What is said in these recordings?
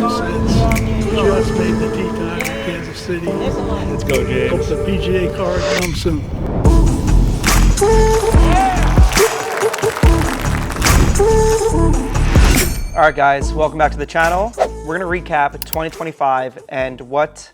Just made the tee time in Kansas City. Let's go, James. Hope the PGA card comes soon. All right, guys, welcome back to the channel. We're gonna recap 2025 and what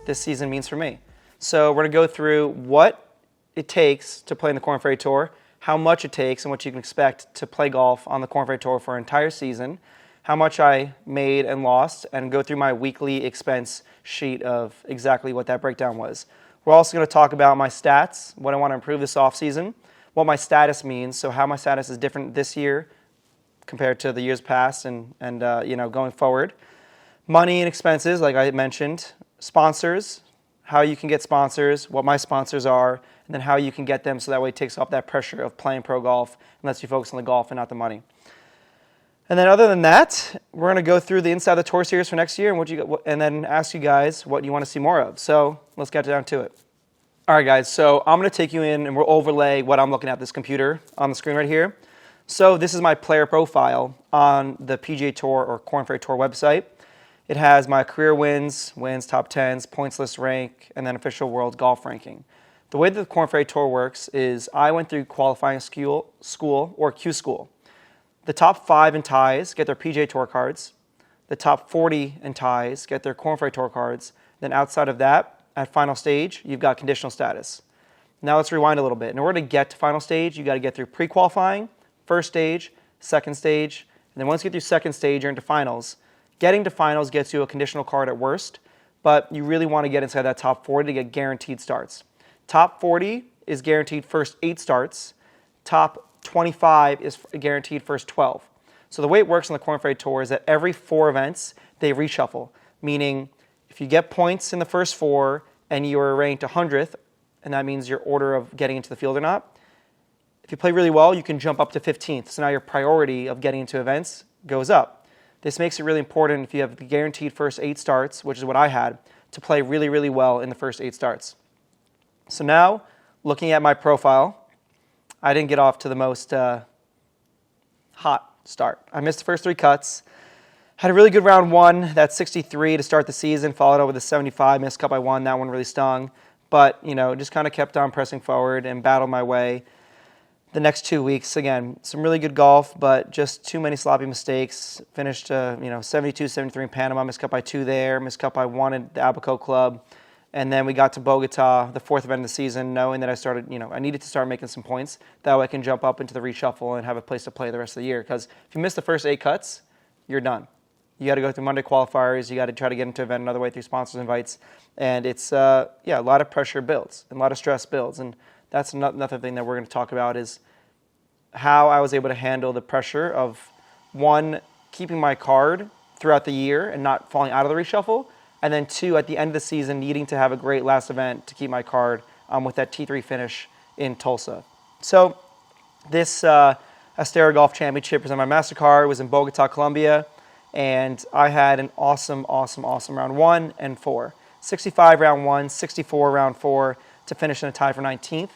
this season means for me. So we're gonna go through what it takes to play in the Korn Ferry Tour, how much it takes and what you can expect to play golf on the Korn Ferry Tour for an entire season, how much I made and lost, and go through my weekly expense sheet of exactly what that breakdown was. We're also going to talk about my stats, what I want to improve this offseason, what my status means, so how my status is different this year compared to the years past and going forward. Money and expenses, like I mentioned, sponsors, how you can get sponsors, what my sponsors are, and then how you can get them so that way it takes off that pressure of playing pro golf and lets you focus on the golf and not the money. And then other than that, we're going to go through the Inside the Tour series for next year and then ask you guys what you want to see more of. So let's get down to it. All right, guys, so I'm going to take you in and we'll overlay what I'm looking at this computer on the screen right here. So this is my player profile on the PGA Tour or Korn Ferry Tour website. It has my career wins, top 10s, points list rank, and then official world golf ranking. The way that the Korn Ferry Tour works is I went through qualifying school or Q school. The top 5 in ties get their PGA Tour cards. The top 40 in ties get their Korn Ferry Tour cards. Then outside of that, at final stage, you've got conditional status. Now let's rewind a little bit. In order to get to final stage, you got to get through pre-qualifying, first stage, second stage, and then once you get through second stage, you're into finals. Getting to finals gets you a conditional card at worst, but you really want to get inside that top 40 to get guaranteed starts. Top 40 is guaranteed first 8 starts. Top 25 is guaranteed first 12. So the way it works on the Korn Ferry Tour is that every 4 events, they reshuffle. Meaning, if you get points in the first 4 and you are ranked 100th, and that means your order of getting into the field or not, if you play really well, you can jump up to 15th. So now your priority of getting into events goes up. This makes it really important if you have the guaranteed first 8 starts, which is what I had, to play really, really well in the first 8 starts. So now, looking at my profile, I didn't get off to the most hot start. I missed the first 3 cuts. Had a really good round 1, that's 63 to start the season, followed up with a 75, missed cut by 1, that one really stung. But, just kind of kept on pressing forward and battled my way. The next 2 weeks, again, some really good golf, but just too many sloppy mistakes. Finished, 72, 73 in Panama, missed cut by 2 there, missed cut by 1 at the Abaco Club. And then we got to Bogota, the 4th event of the season, knowing that I needed to start making some points. That way I can jump up into the reshuffle and have a place to play the rest of the year. Because if you miss the first 8 cuts, you're done. You got to go through Monday qualifiers. You got to try to get into event another way through sponsors invites. And it's, a lot of pressure builds and a lot of stress builds. And that's another thing that we're going to talk about is how I was able to handle the pressure of, 1, keeping my card throughout the year and not falling out of the reshuffle. And then 2, at the end of the season, needing to have a great last event to keep my card with that T3 finish in Tulsa. So this Astera Golf Championship presented by MasterCard was in Bogota, Colombia. And I had an awesome round 1 and 4. 65 round 1, 64 round 4 to finish in a tie for 19th.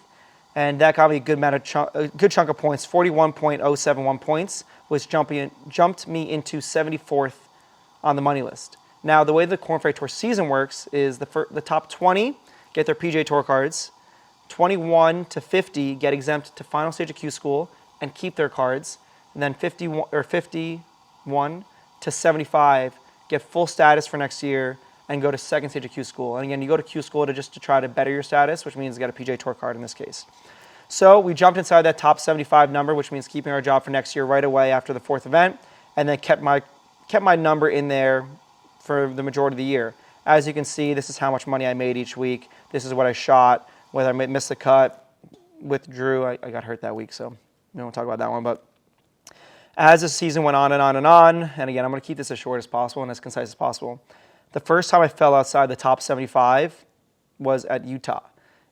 And that got me a good chunk of points, 41.071 points, which jumped me into 74th on the money list. Now, the way the Korn Ferry Tour season works is the top 20 get their PGA Tour cards, 21 to 50 get exempt to final stage of Q School and keep their cards, and then 51 to 75 get full status for next year and go to second stage of Q School. And again, you go to Q School to try to better your status, which means you get a PGA Tour card in this case. So we jumped inside that top 75 number, which means keeping our job for next year right away after the 4th event, and then kept my number in there for the majority of the year. As you can see, this is how much money I made each week. This is what I shot, whether I missed the cut, withdrew. I got hurt that week, so we won't talk about that one. But as the season went on and on and on, and again, I'm going to keep this as short as possible and as concise as possible. The first time I fell outside the top 75 was at Utah.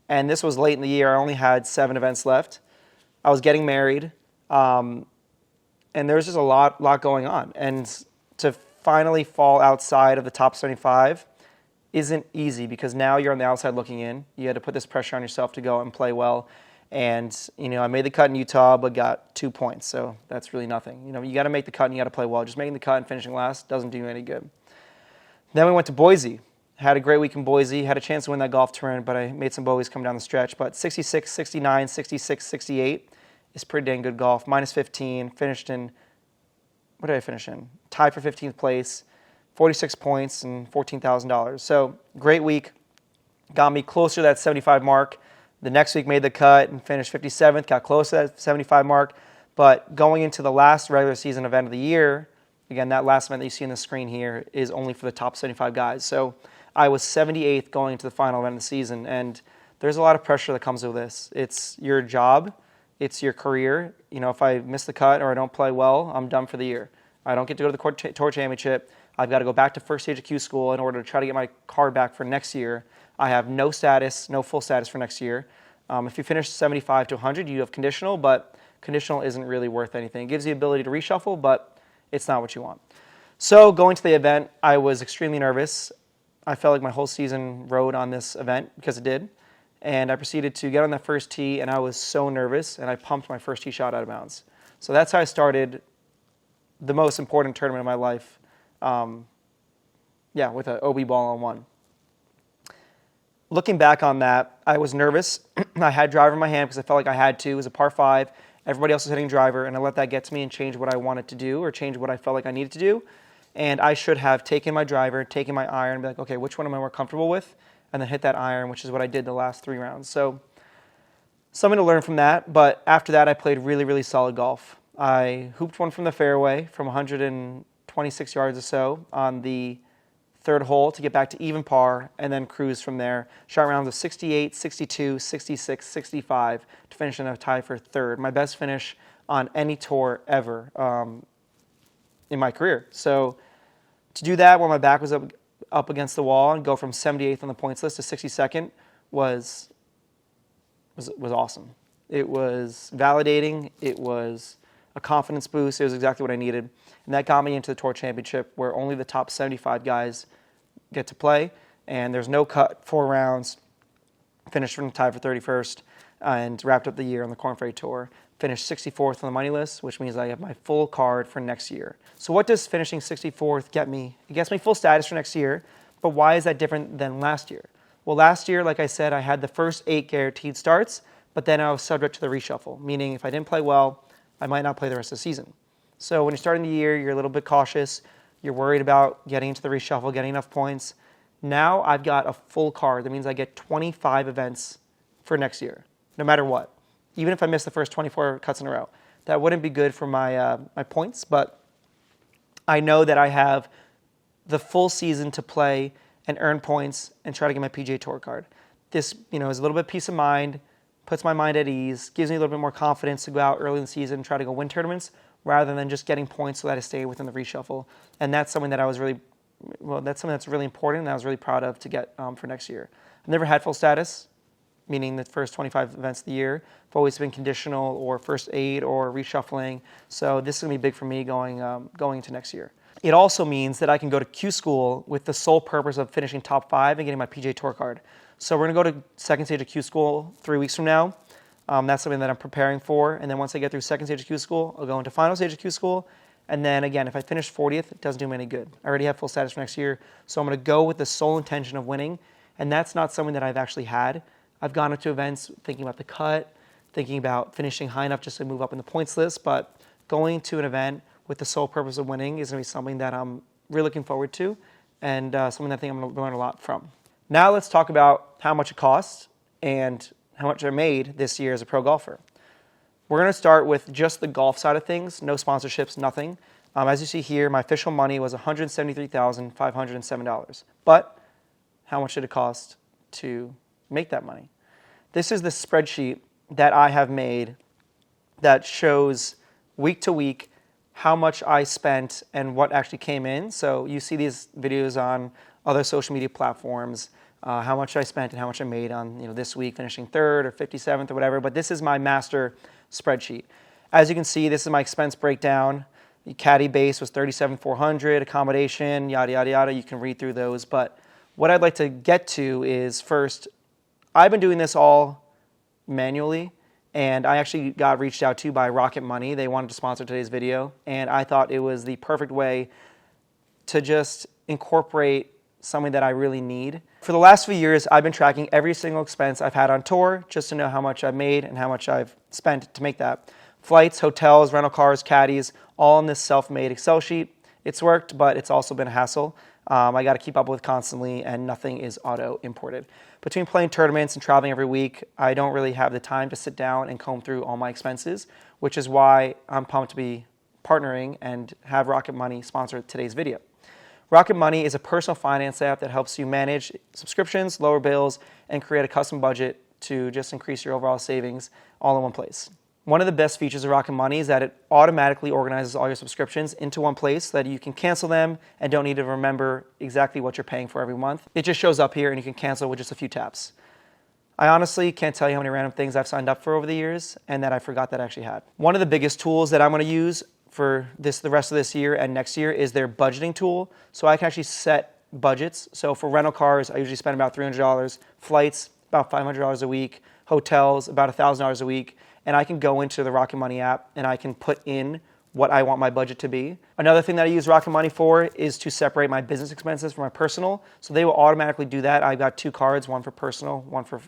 And this was late in the year. I only had 7 events left. I was getting married. And there was just a lot going on. And to finally fall outside of the top 75 isn't easy because now you're on the outside looking in. You had to put this pressure on yourself to go and play well. And, I made the cut in Utah, but got 2 points. So that's really nothing. You got to make the cut and you got to play well. Just making the cut and finishing last doesn't do you any good. Then we went to Boise. Had a great week in Boise. Had a chance to win that golf tournament, but I made some bogeys come down the stretch. But 66, 69, 66, 68 is pretty dang good golf. Minus 15. Finished in, what did I finish in? Tied for 15th place. 46 points and $14,000. So great week. Got me closer to that 75 mark. The next week made the cut and finished 57th. Got close to that 75 mark. But going into the last regular season event of the year, again, that last event that you see on the screen here is only for the top 75 guys. So I was 78th going into the final event of the season. And there's a lot of pressure that comes with this. It's your job. It's your career. If I miss the cut or I don't play well, I'm done for the year. I don't get to go to the Tour Championship. I've got to go back to first stage of Q school in order to try to get my card back for next year. I have no status, no full status for next year. If you finish 75 to 100, you have conditional, but conditional isn't really worth anything. It gives you the ability to reshuffle, but it's not what you want. So going to the event, I was extremely nervous. I felt like my whole season rode on this event because it did. And I proceeded to get on that first tee, and I was so nervous, and I pumped my first tee shot out of bounds. So that's how I started the most important tournament of my life. With an OB ball on one. Looking back on that, I was nervous. I had driver in my hand because I felt like I had to. It was a par 5. Everybody else was hitting driver, and I let that get to me and change what I wanted to do or change what I felt like I needed to do. And I should have taken my driver, taken my iron, and be like, okay, which one am I more comfortable with? And then hit that iron, which is what I did the last 3 rounds. So something to learn from that. But after that, I played really, really solid golf. I hooped one from the fairway from 126 yards or so on the 3rd hole to get back to even par, and then cruise from there. Shot rounds of 68, 62, 66, 65 to finish in a tie for 3rd. My best finish on any tour ever in my career. So to do that while my back was up against the wall and go from 78th on the points list to 62nd was awesome. It was validating. It was a confidence boost. It was exactly what I needed. And that got me into the Tour Championship where only the top 75 guys get to play. And there's no cut, 4 rounds. Finished from the tie for 31st and wrapped up the year on the Korn Ferry Tour. Finished 64th on the money list, which means I have my full card for next year. So what does finishing 64th get me? It gets me full status for next year. But why is that different than last year? Well, last year, like I said, I had the first 8 guaranteed starts, but then I was subject to the reshuffle, meaning if I didn't play well, I might not play the rest of the season. So when you're starting the year, you're a little bit cautious. You're worried about getting into the reshuffle, getting enough points. Now I've got a full card. That means I get 25 events for next year, no matter what. Even if I miss the first 24 cuts in a row. That wouldn't be good for my points, but I know that I have the full season to play and earn points and try to get my PGA Tour card. This, is a little bit of peace of mind, puts my mind at ease, gives me a little bit more confidence to go out early in the season and try to go win tournaments rather than just getting points so that I stay within the reshuffle. And that's something that that's something that's really important and I was really proud of to get for next year. I've never had full status, meaning the first 25 events of the year. I've always been conditional or first 8 or reshuffling. So this is going to be big for me going into next year. It also means that I can go to Q School with the sole purpose of finishing top 5 and getting my PGA Tour card. So we're going to go to second stage of Q School 3 weeks from now. That's something that I'm preparing for. And then once I get through second stage of Q School, I'll go into final stage of Q School. And then again, if I finish 40th, it doesn't do me any good. I already have full status for next year. So I'm going to go with the sole intention of winning. And that's not something that I've actually had. I've gone into events thinking about the cut, thinking about finishing high enough just to move up in the points list. But going to an event with the sole purpose of winning is going to be something that I'm really looking forward to and something that I think I'm going to learn a lot from. Now let's talk about how much it costs and how much I made this year as a pro golfer. We're going to start with just the golf side of things, no sponsorships, nothing. As you see here, my official money was $173,507. But how much did it cost to make that money? This is the spreadsheet that I have made that shows week to week how much I spent and what actually came in. So you see these videos on other social media platforms, how much I spent and how much I made on this week, finishing 3rd or 57th or whatever. But this is my master spreadsheet. As you can see, this is my expense breakdown. The caddy base was $37,400, accommodation, yada, yada, yada. You can read through those. But what I'd like to get to is first, I've been doing this all manually, And I actually got reached out to by Rocket Money. They wanted to sponsor today's video. And I thought it was the perfect way to just incorporate something that I really need. For the last few years, I've been tracking every single expense I've had on tour just to know how much I've made and how much I've spent to make that. Flights, hotels, rental cars, caddies, all in this self-made Excel sheet. It's worked, but it's also been a hassle. I got to keep up with constantly, and nothing is auto-imported. Between playing tournaments and traveling every week, I don't really have the time to sit down and comb through all my expenses, which is why I'm pumped to be partnering and have Rocket Money sponsor today's video. Rocket Money is a personal finance app that helps you manage subscriptions, lower bills, and create a custom budget to just increase your overall savings all in one place. One of the best features of Rocket Money is that it automatically organizes all your subscriptions into one place so that you can cancel them and don't need to remember exactly what you're paying for every month. It just shows up here and you can cancel with just a few taps. I honestly can't tell you how many random things I've signed up for over the years and that I forgot that I actually had. One of the biggest tools that I'm going to use for the rest of this year and next year is their budgeting tool. So I can actually set budgets. So for rental cars, I usually spend about $300, flights, about $500 a week, hotels, about $1,000 a week. And I can go into the Rocket Money app and I can put in what I want my budget to be. Another thing that I use Rocket Money for is to separate my business expenses from my personal. So they will automatically do that. I've got two cards, one for personal, one for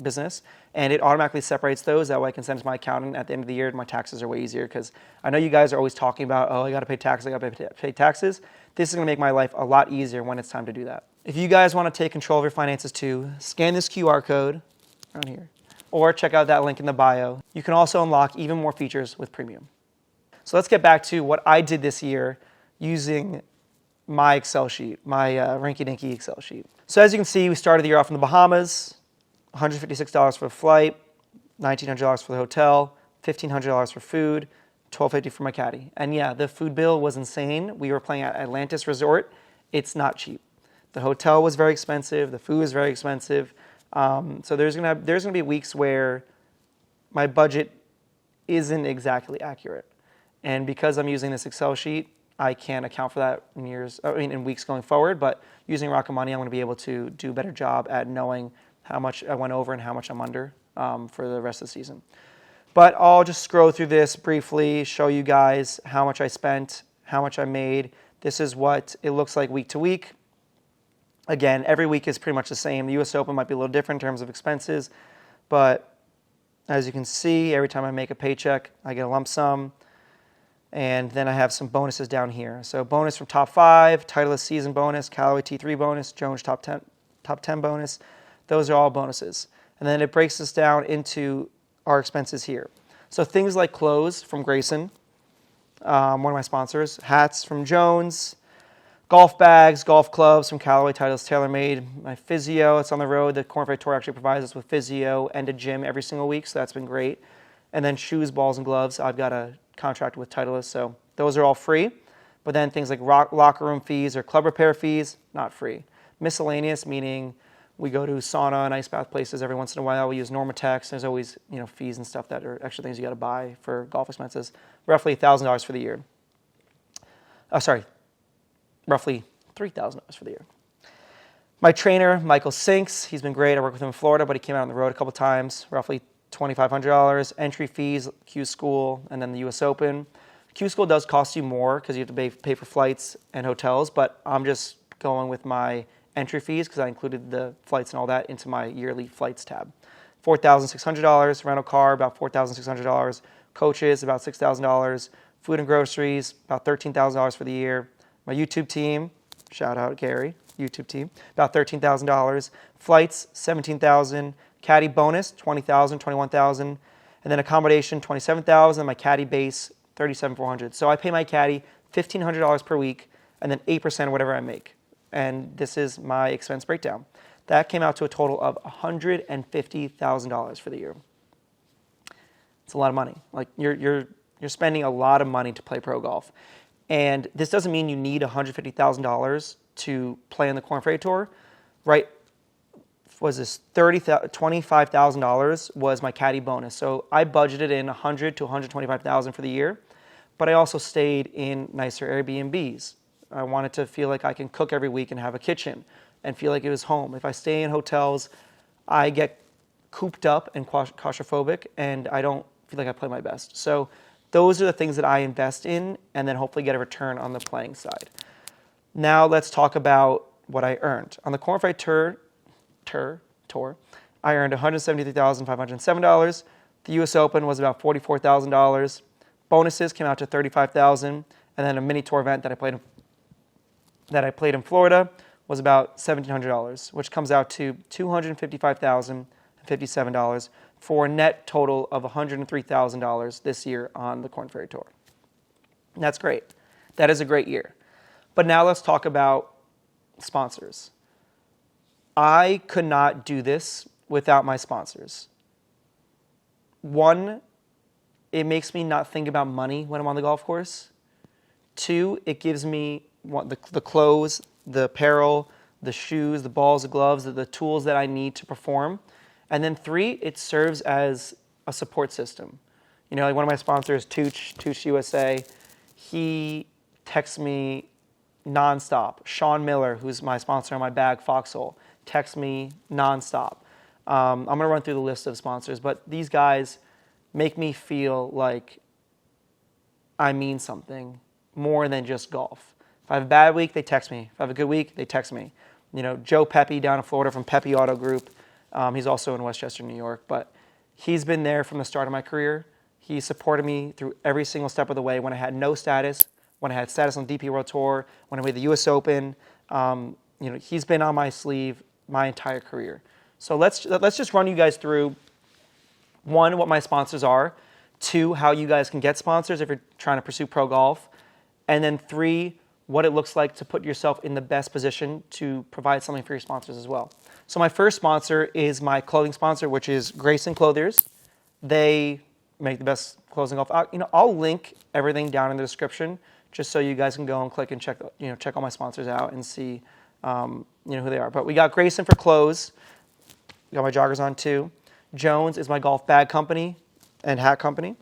business, and it automatically separates those. That way I can send it to my accountant at the end of the year. My taxes are way easier because I know you guys are always talking about, oh, I got to pay taxes, I got to pay taxes. This is going to make my life a lot easier when it's time to do that. If you guys want to take control of your finances too, scan this QR code down here or check out that link in the bio. You can also unlock even more features with Premium. So let's get back to what I did this year using my Excel sheet, my rinky-dinky Excel sheet. So as you can see, we started the year off in the Bahamas, $156 for a flight, $1,900 for the hotel, $1,500 for food, $1,250 for my caddy. And yeah, the food bill was insane. We were playing at Atlantis Resort. It's not cheap. The hotel was very expensive. The food was very expensive. So there's gonna be weeks where my budget isn't exactly accurate. And because I'm using this Excel sheet, I can't account for that in weeks going forward. But using Rocket Money, I'm going to be able to do a better job at knowing how much I went over and how much I'm under for the rest of the season. But I'll just scroll through this briefly, show you guys how much I spent, how much I made. This is what it looks like week to week. Again, every week is pretty much the same. The US Open might be a little different in terms of expenses, but as you can see, every time I make a paycheck, I get a lump sum. And then I have some bonuses down here. So bonus from top 5, Titleist season bonus, Callaway T3 bonus, Jones top 10 bonus. Those are all bonuses. And then it breaks us down into our expenses here. So things like clothes from Grayson, one of my sponsors, hats from Jones, golf bags, golf clubs from Callaway, Titleist TaylorMade, my physio, it's on the road. The Corn Ferry Tour actually provides us with physio and a gym every single week, so that's been great. And then shoes, balls, and gloves. I've got a contract with Titleist, so those are all free. But then things like locker room fees or club repair fees, not free. Miscellaneous, meaning we go to sauna and ice bath places every once in a while. We use Normatex. There's always fees and stuff that are extra things you got to buy for golf expenses. Roughly $1,000 for the year. Roughly $3,000 for the year. My trainer, Michael Sinks, he's been great. I work with him in Florida, but he came out on the road a couple times. Roughly $2,500. Entry fees, Q School, and then the US Open. Q School does cost you more because you have to pay for flights and hotels, but I'm just going with my entry fees because I included the flights and all that into my yearly flights tab. $4,600. Rental car, about $4,600. Coaches, about $6,000. Food and groceries, about $13,000 for the year. My YouTube team, shout out Gary, YouTube team, about $13,000. Flights, $17,000. Caddy bonus, $20,000, $21,000. And then accommodation, $27,000. My caddy base, $37,400. So I pay my caddy $1,500 per week and then 8% of whatever I make. And this is my expense breakdown. That came out to a total of $150,000 for the year. It's a lot of money. Like you're spending a lot of money to play pro golf. And this doesn't mean you need $150,000 to play on the Corn Ferry Tour. Right? Was this $25,000 was my caddy bonus. So I budgeted in $100,000 to $125,000 for the year, but I also stayed in nicer Airbnbs. I wanted to feel like I can cook every week and have a kitchen and feel like it was home. If I stay in hotels, I get cooped up and claustrophobic, and I don't feel like I play my best. So those are the things that I invest in and then hopefully get a return on the playing side. Now let's talk about what I earned. On the Corn Ferry Tour, I earned $173,507. The U.S. Open was about $44,000. Bonuses came out to $35,000, and then a mini tour event that I played in Florida was about $1,700, which comes out to $255,057 for a net total of $103,000 this year on the Corn Ferry Tour. And that's great. That is a great year. But now let's talk about sponsors. I could not do this without my sponsors. One, it makes me not think about money when I'm on the golf course. Two, it gives me the clothes, the apparel, the shoes, the balls, the gloves, the tools that I need to perform. And then three, it serves as a support system. You know, like one of my sponsors, Tooch USA, he texts me nonstop. Sean Miller, who's my sponsor on my bag, Foxhole, texts me nonstop. I'm going to run through the list of sponsors, but these guys make me feel like I mean something more than just golf. If I have a bad week, they text me. If I have a good week, they text me. You know, Joe Pepe down in Florida from Pepe Auto Group. He's also in Westchester, New York, but he's been there from the start of my career. He supported me through every single step of the way when I had no status, when I had status on the DP World Tour, when I made the U.S. Open. He's been on my sleeve my entire career. So let's just run you guys through, one, what my sponsors are, two, how you guys can get sponsors if you're trying to pursue pro golf, and then three, what it looks like to put yourself in the best position to provide something for your sponsors as well. So my first sponsor is my clothing sponsor, which is Grayson Clothiers. They make the best clothes in golf. I'll link everything down in the description just so you guys can go and click and check all my sponsors out and see who they are. But we got Grayson for clothes. We got my joggers on too. Jones is my golf bag company and hat company.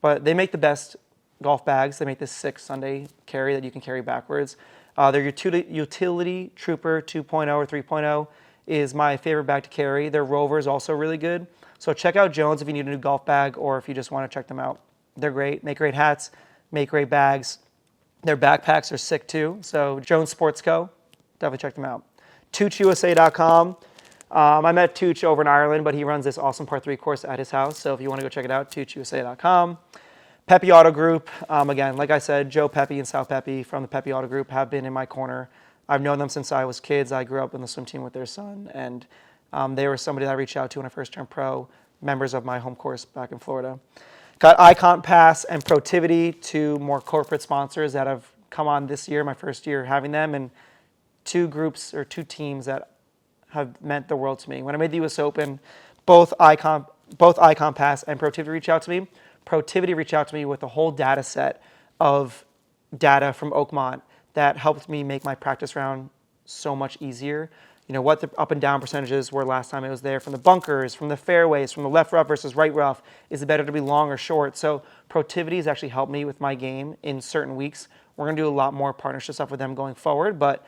But they make the best golf bags. They make this 6 Sunday carry that you can carry backwards. Their Utility Trooper 2.0 or 3.0 is my favorite bag to carry. Their Rover is also really good. So check out Jones if you need a new golf bag or if you just want to check them out. They're great. Make great hats. Make great bags. Their backpacks are sick too. So Jones Sports Co. Definitely check them out. ToochUSA.com. I met Tooch over in Ireland, but he runs this awesome par 3 course at his house. So if you want to go check it out, ToochUSA.com. Pepe Auto Group. Again, like I said, Joe Pepe and Sal Pepe from the Pepe Auto Group have been in my corner. I've known them since I was kids. I grew up in the swim team with their son, and they were somebody that I reached out to when I first turned pro, members of my home course back in Florida. Got Icon Pass and Protivity, 2 more corporate sponsors that have come on this year, my first year having them, and 2 groups or 2 teams that have meant the world to me. When I made the U.S. Open, both Icon Pass and Protivity reached out to me. Protivity reached out to me with a whole data set of data from Oakmont that helped me make my practice round so much easier. You know, what the up and down percentages were last time I was there, from the bunkers, from the fairways, from the left rough versus right rough. Is it better to be long or short? So Protivity has actually helped me with my game in certain weeks. We're going to do a lot more partnership stuff with them going forward, but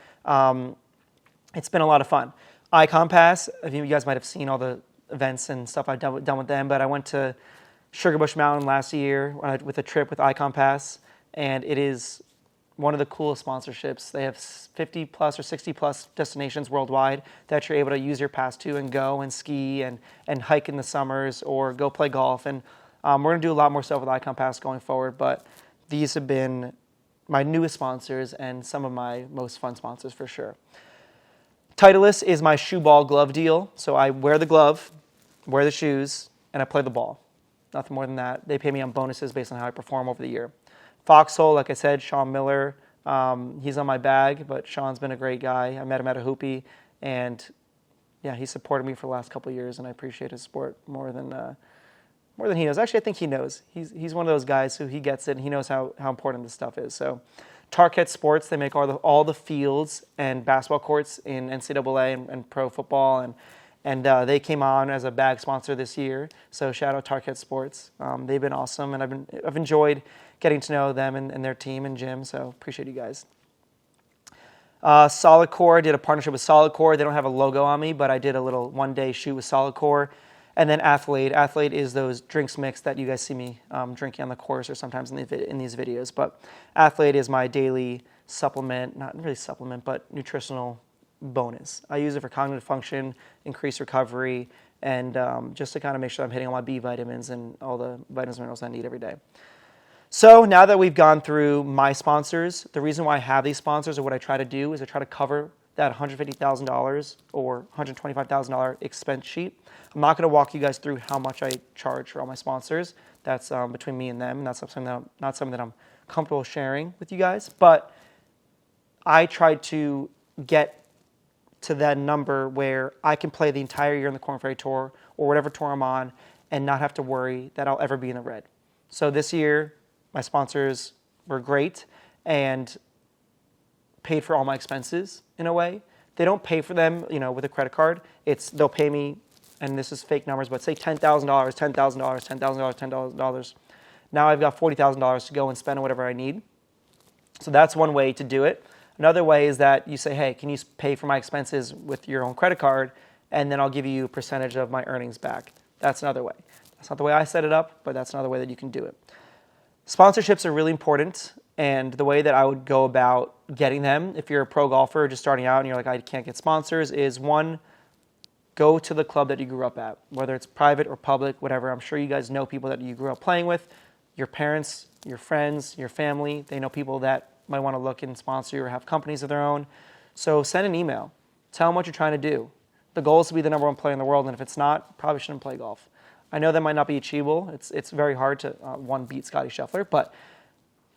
it's been a lot of fun. Icon Pass, I think you guys might have seen all the events and stuff I've done with them, but I went to Sugarbush Mountain last year with a trip with Icon Pass, and it is one of the coolest sponsorships. They have 50 plus or 60 plus destinations worldwide that you're able to use your pass to and go and ski and hike in the summers or go play golf. And we're going to do a lot more stuff with Icon Pass going forward, but these have been my newest sponsors and some of my most fun sponsors for sure. Titleist is my shoe ball glove deal. So I wear the glove, wear the shoes, and I play the ball. Nothing more than that. They pay me on bonuses based on how I perform over the year. Foxhole, like I said, Sean Miller, he's on my bag, but Sean's been a great guy. I met him at a hoopie, and yeah, he supported me for the last couple of years, and I appreciate his support more than he knows. Actually, I think he knows. He's one of those guys who he gets it, and he knows how important this stuff is. So Target Sports, they make all the fields and basketball courts in NCAA and pro football, and they came on as a bag sponsor this year. So shout out Target Sports. They've been awesome, and I've enjoyed getting to know them and their team and Jim. So appreciate you guys. Solid Core, I did a partnership with Solid Core. They don't have a logo on me, but I did a little one-day shoot with Solid Core. And then Athlete. Athlete is those drinks mix that you guys see me drinking on the course or sometimes in these videos. But Athlete is my daily supplement, not really supplement, but nutritional bonus. I use it for cognitive function, increased recovery, and just to kind of make sure I'm hitting all my B vitamins and all the vitamins and minerals I need every day. So now that we've gone through my sponsors, the reason why I have these sponsors or what I try to do is I try to cover that $150,000 or $125,000 expense sheet. I'm not going to walk you guys through how much I charge for all my sponsors. That's between me and them, and that's not something that I'm comfortable sharing with you guys. But I try to get to that number where I can play the entire year in the Korn Ferry Tour or whatever tour I'm on and not have to worry that I'll ever be in the red. So this year, my sponsors were great and paid for all my expenses in a way. They don't pay for them, with a credit card. They'll pay me, and this is fake numbers, but say $10,000, $10,000, $10,000, $10,000. Now I've got $40,000 to go and spend on whatever I need. So that's one way to do it. Another way is that you say, hey, can you pay for my expenses with your own credit card, and then I'll give you a percentage of my earnings back. That's another way. That's not the way I set it up, but that's another way that you can do it. Sponsorships are really important, and the way that I would go about getting them, if you're a pro golfer just starting out and you're like, I can't get sponsors, is one, go to the club that you grew up at, whether it's private or public, whatever. I'm sure you guys know people that you grew up playing with, your parents, your friends, your family. They know people that might want to look and sponsor you or have companies of their own. So send an email. Tell them what you're trying to do. The goal is to be the number one player in the world, and if it's not, probably shouldn't play golf. I know that might not be achievable. It's very hard to, beat Scotty Scheffler, but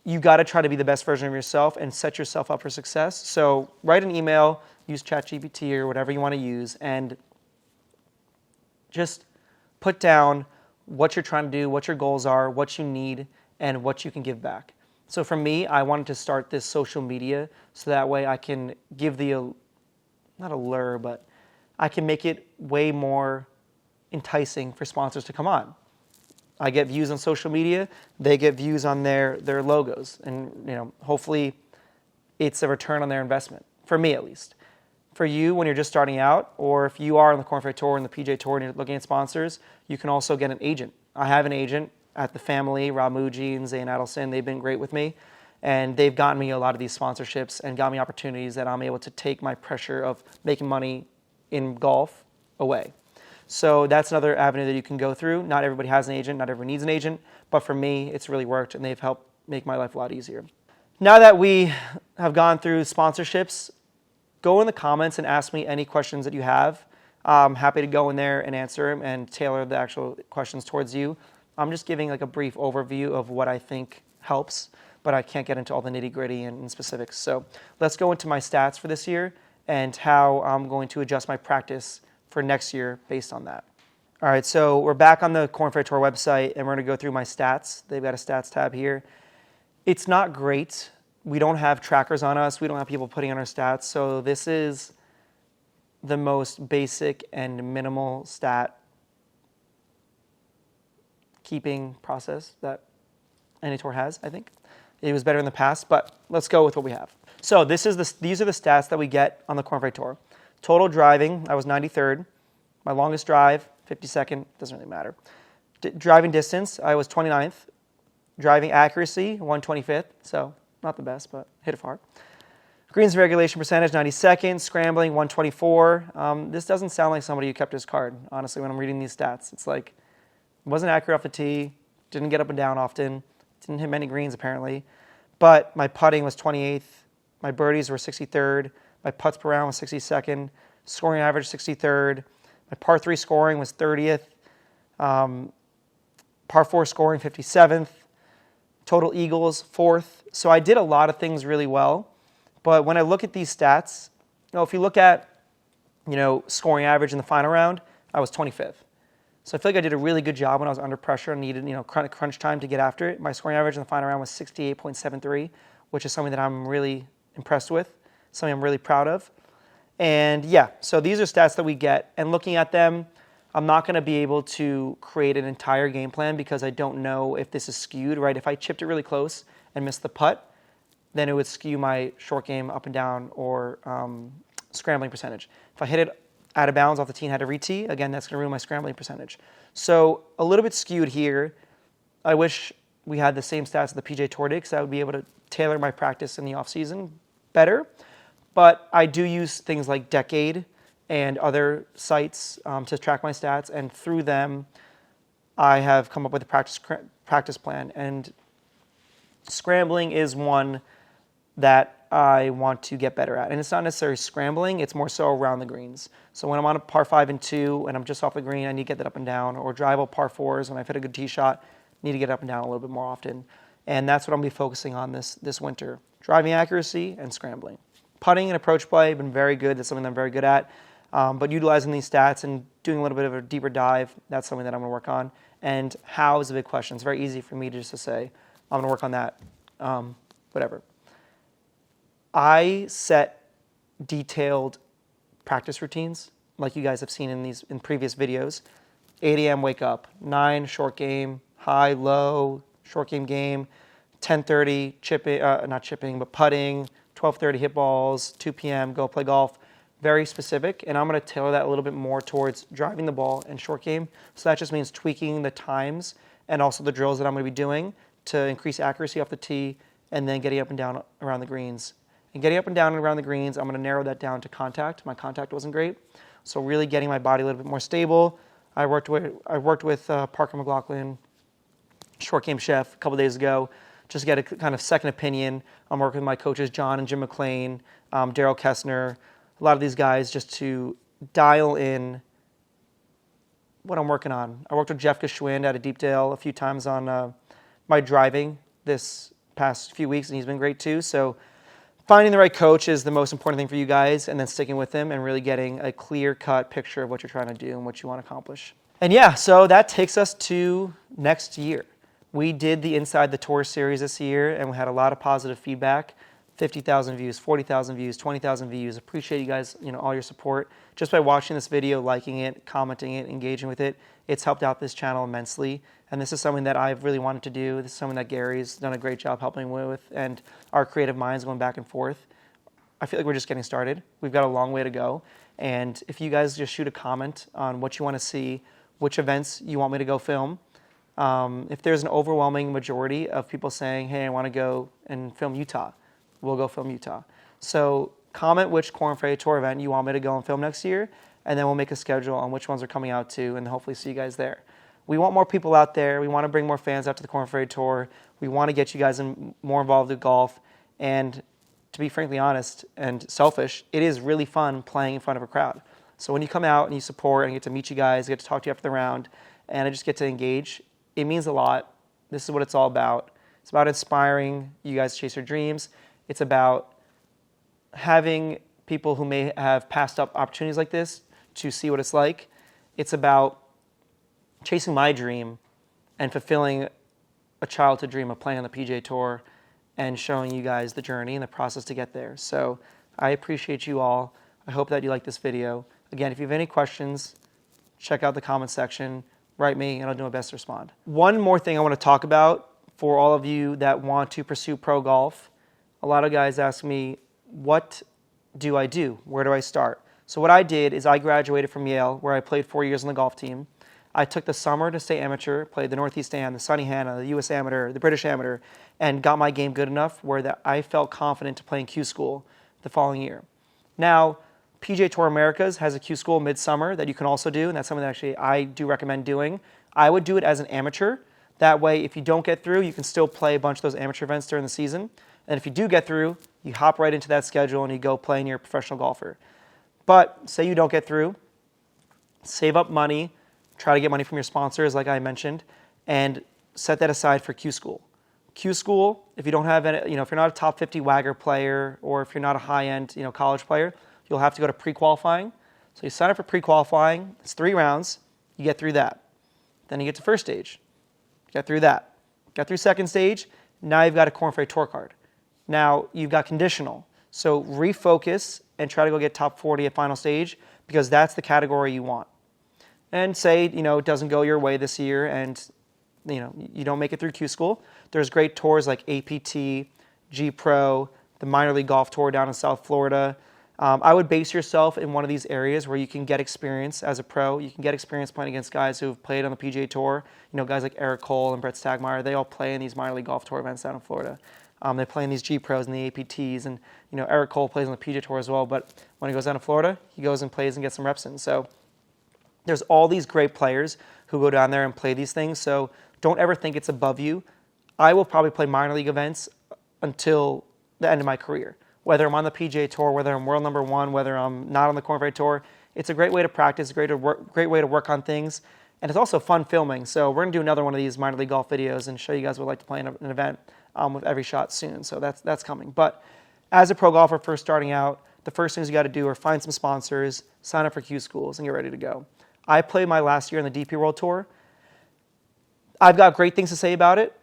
you got to try to be the best version of yourself and set yourself up for success. So write an email, use ChatGPT or whatever you want to use, and just put down what you're trying to do, what your goals are, what you need, and what you can give back. So for me, I wanted to start this social media so that way I can give not a lure, but I can make it way more enticing for sponsors to come on. I get views on social media, they get views on their logos, and hopefully it's a return on their investment, for me at least. For you, when you're just starting out, or if you are on the Korn Ferry Tour and the PJ Tour and you're looking at sponsors, you can also get an agent. I have an agent at the family, Rob Muji and Zane Adelson. They've been great with me, and they've gotten me a lot of these sponsorships and got me opportunities that I'm able to take my pressure of making money in golf away. So that's another avenue that you can go through. Not everybody has an agent, not everyone needs an agent, but for me, it's really worked, and they've helped make my life a lot easier. Now that we have gone through sponsorships, go in the comments and ask me any questions that you have. I'm happy to go in there and answer them and tailor the actual questions towards you. I'm just giving like a brief overview of what I think helps, but I can't get into all the nitty-gritty and specifics. So let's go into my stats for this year and how I'm going to adjust my practice for next year based on that. All right, so we're back on the Korn Ferry Tour website, and we're going to go through my stats. They've got a stats tab here. It's not great. We don't have trackers on us. We don't have people putting on our stats. So this is the most basic and minimal stat keeping process that any tour has, I think. It was better in the past, but let's go with what we have. So these are the stats that we get on the Korn Ferry Tour. Total driving, I was 93rd. My longest drive, 52nd, doesn't really matter. Driving distance, I was 29th. Driving accuracy, 125th, so not the best, but hit it far. Greens regulation percentage, 92nd. Scrambling, 124. This doesn't sound like somebody who kept his card, honestly, when I'm reading these stats. It's like, wasn't accurate off the tee, didn't get up and down often, didn't hit many greens apparently, but my putting was 28th. My birdies were 63rd. My putts per round was 62nd. Scoring average, 63rd. My par 3 scoring was 30th. Par 4 scoring, 57th. Total eagles, 4th. So I did a lot of things really well. But when I look at these stats, if you look at, scoring average in the final round, I was 25th. So I feel like I did a really good job when I was under pressure and needed, crunch time to get after it. My scoring average in the final round was 68.73, which is something that I'm really impressed with, something I'm really proud of. And yeah, so these are stats that we get. And looking at them, I'm not going to be able to create an entire game plan because I don't know if this is skewed, right? If I chipped it really close and missed the putt, then it would skew my short game up and down or scrambling percentage. If I hit it out of bounds off the tee and had to re-tee, again, that's going to ruin my scrambling percentage. So a little bit skewed here. I wish we had the same stats that the PGA Tour did because I would be able to tailor my practice in the off-season better. But I do use things like Decade and other sites to track my stats, and through them, I have come up with a practice plan. And scrambling is one that I want to get better at. And it's not necessarily scrambling, it's more so around the greens. So when I'm on a par 5 and 2 and I'm just off the green, I need to get that up and down, or drivable par 4s when I've hit a good tee shot, need to get up and down a little bit more often. And that's what I'm going to be focusing on this winter. Driving accuracy and scrambling. Putting and approach play have been very good. That's something that I'm very good at. But utilizing these stats and doing a little bit of a deeper dive, that's something that I'm going to work on. And how is a big question. It's very easy for me just to say, I'm going to work on that, whatever. I set detailed practice routines, like you guys have seen in previous videos. 8 a.m. wake up, 9 short game, high, low, short game, 10:30 chipping, not chipping, but putting, 12:30 hit balls, 2 p.m. go play golf. Very specific, and I'm going to tailor that a little bit more towards driving the ball and short game. So that just means tweaking the times and also the drills that I'm going to be doing to increase accuracy off the tee, and then getting up and down around the greens. And getting up and down and around the greens, I'm going to narrow that down to contact. My contact wasn't great, so really getting my body a little bit more stable. I worked with Parker McLaughlin, short game chef, a couple days ago, just to get a kind of second opinion. I'm working with my coaches, John and Jim McLean, Daryl Kessner, a lot of these guys, just to dial in what I'm working on. I worked with Jeff Geschwind out of Deepdale a few times on my driving this past few weeks, and he's been great too. So finding the right coach is the most important thing for you guys, and then sticking with them and really getting a clear-cut picture of what you're trying to do and what you want to accomplish. And yeah, so that takes us to next year. We did the Inside the Tour series this year, and we had a lot of positive feedback. 50,000 views, 40,000 views, 20,000 views. Appreciate you guys, all your support. Just by watching this video, liking it, commenting it, engaging with it, it's helped out this channel immensely. And this is something that I've really wanted to do. This is something that Gary's done a great job helping with, and our creative minds going back and forth. I feel like we're just getting started. We've got a long way to go. And if you guys just shoot a comment on what you want to see, which events you want me to go film, if there's an overwhelming majority of people saying, hey, I want to go and film Utah, we'll go film Utah. So comment which Korn Ferry Tour event you want me to go and film next year, and then we'll make a schedule on which ones are coming out to, and hopefully see you guys there. We want more people out there. We want to bring more fans out to the Korn Ferry Tour. We want to get you guys more involved with golf. And to be frankly honest and selfish, it is really fun playing in front of a crowd. So when you come out and you support and I get to meet you guys, I get to talk to you after the round, and I just get to engage, it means a lot. This is what it's all about. It's about inspiring you guys to chase your dreams. It's about having people who may have passed up opportunities like this to see what it's like. It's about chasing my dream and fulfilling a childhood dream of playing on the PGA Tour and showing you guys the journey and the process to get there. So I appreciate you all. I hope that you like this video. Again, if you have any questions, check out the comment section, write me, and I'll do my best to respond. One more thing I want to talk about for all of you that want to pursue pro golf. A lot of guys ask me, what do I do? Where do I start? So what I did is I graduated from Yale, where I played 4 years on the golf team. I took the summer to stay amateur, played the Northeast Am, the Sunny Hannah, the US Amateur, the British Amateur, and got my game good enough where that I felt confident to play in Q School the following year. Now, PGA Tour Americas has a Q School midsummer that you can also do, and that's something that actually I do recommend doing. I would do it as an amateur. That way, if you don't get through, you can still play a bunch of those amateur events during the season. And if you do get through, you hop right into that schedule and you go play and you're a professional golfer. But say you don't get through, save up money, try to get money from your sponsors, like I mentioned, and set that aside for Q School. Q School, if you don't have any, if you're not a top 50 Wagger player, or if you're not a high-end, college player, you'll have to go to pre-qualifying. So you sign up for pre-qualifying. It's 3 rounds. You get through that. Then you get to first stage. Get through that. Get through second stage. Now you've got a Korn Ferry Tour card. Now you've got conditional. So refocus and try to go get top 40 at final stage, because that's the category you want. And say, it doesn't go your way this year and, you don't make it through Q School. There's great tours like APT, G Pro, the Minor League Golf Tour down in South Florida. I would base yourself in one of these areas where you can get experience as a pro. You can get experience playing against guys who've played on the PGA Tour. You know, guys like Eric Cole and Brett Stagmeyer, they all play in these minor league golf tour events down in Florida. They play in these G Pros and the APTs, and you know, Eric Cole plays on the PGA Tour as well, but when he goes down to Florida, he goes and plays and gets some reps in. So there's all these great players who go down there and play these things, so don't ever think it's above you. I will probably play minor league events until the end of my career. Whether I'm on the PGA Tour, whether I'm world number one, whether I'm not on the Korn Ferry Tour, it's a great way to practice, great way to work on things, and it's also fun filming. So we're going to do another one of these minor league golf videos and show you guys what I like to play in an event with every shot soon. So that's coming. But as a pro golfer first starting out, the first things you got to do are find some sponsors, sign up for Q schools, and get ready to go. I played my last year on the DP World Tour. I've got great things to say about it.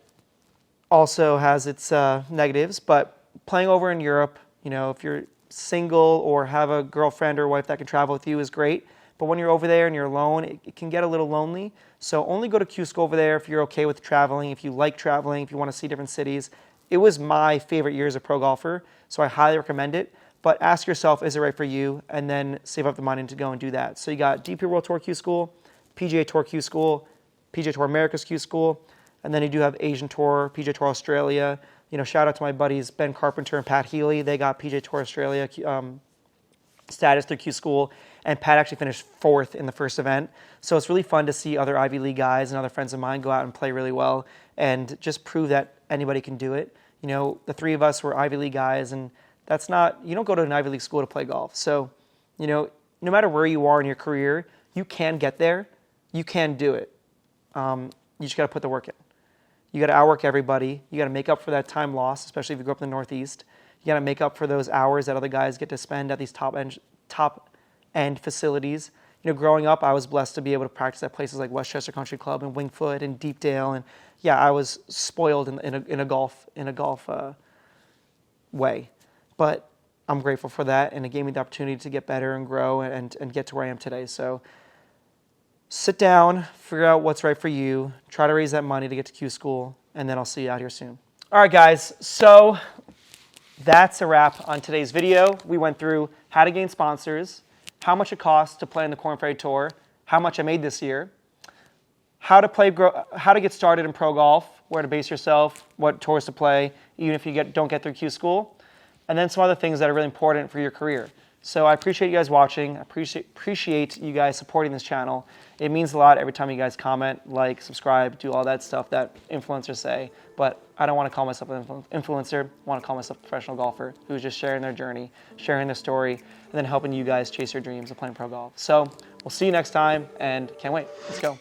Also has its negatives, but playing over in Europe, you know, if you're single or have a girlfriend or wife that can travel with you is great. But when you're over there and you're alone, it can get a little lonely. So only go to Q School over there if you're okay with traveling, if you like traveling, if you want to see different cities. It was my favorite year as a pro golfer, so I highly recommend it. But ask yourself, is it right for you? And then save up the money to go and do that. So you got DP World Tour Q School, PGA Tour Q School, PGA Tour America's Q School, and then you do have Asian Tour, PGA Tour Australia. You know, shout out to my buddies Ben Carpenter and Pat Healy. They got PGA Tour Australia status through Q School, and Pat actually finished 4th in the first event. So it's really fun to see other Ivy League guys and other friends of mine go out and play really well and just prove that anybody can do it. You know, the three of us were Ivy League guys, and that's not, you don't go to an Ivy League school to play golf. So, you know, no matter where you are in your career, you can get there. You can do it. You just got to put the work in. You got to outwork everybody. You got to make up for that time lost, especially if you grew up in the Northeast. You got to make up for those hours that other guys get to spend at these top end facilities. You know, growing up, I was blessed to be able to practice at places like Westchester Country Club and Wingfoot and Deepdale, and yeah, I was spoiled in a golf way. But I'm grateful for that, and it gave me the opportunity to get better and grow and get to where I am today. So sit down, figure out what's right for you, try to raise that money to get to Q School, and then I'll see you out here soon. All right, guys, so that's a wrap on today's video. We went through how to gain sponsors, how much it costs to play in the Korn Ferry Tour, how much I made this year, how to get started in pro golf, where to base yourself, what tours to play, even if you don't get through Q School, and then some other things that are really important for your career. So I appreciate you guys watching. I appreciate you guys supporting this channel. It means a lot every time you guys comment, like, subscribe, do all that stuff that influencers say. But I don't want to call myself an influencer. I want to call myself a professional golfer who's just sharing their journey, sharing their story, and then helping you guys chase your dreams of playing pro golf. So we'll see you next time, and can't wait. Let's go.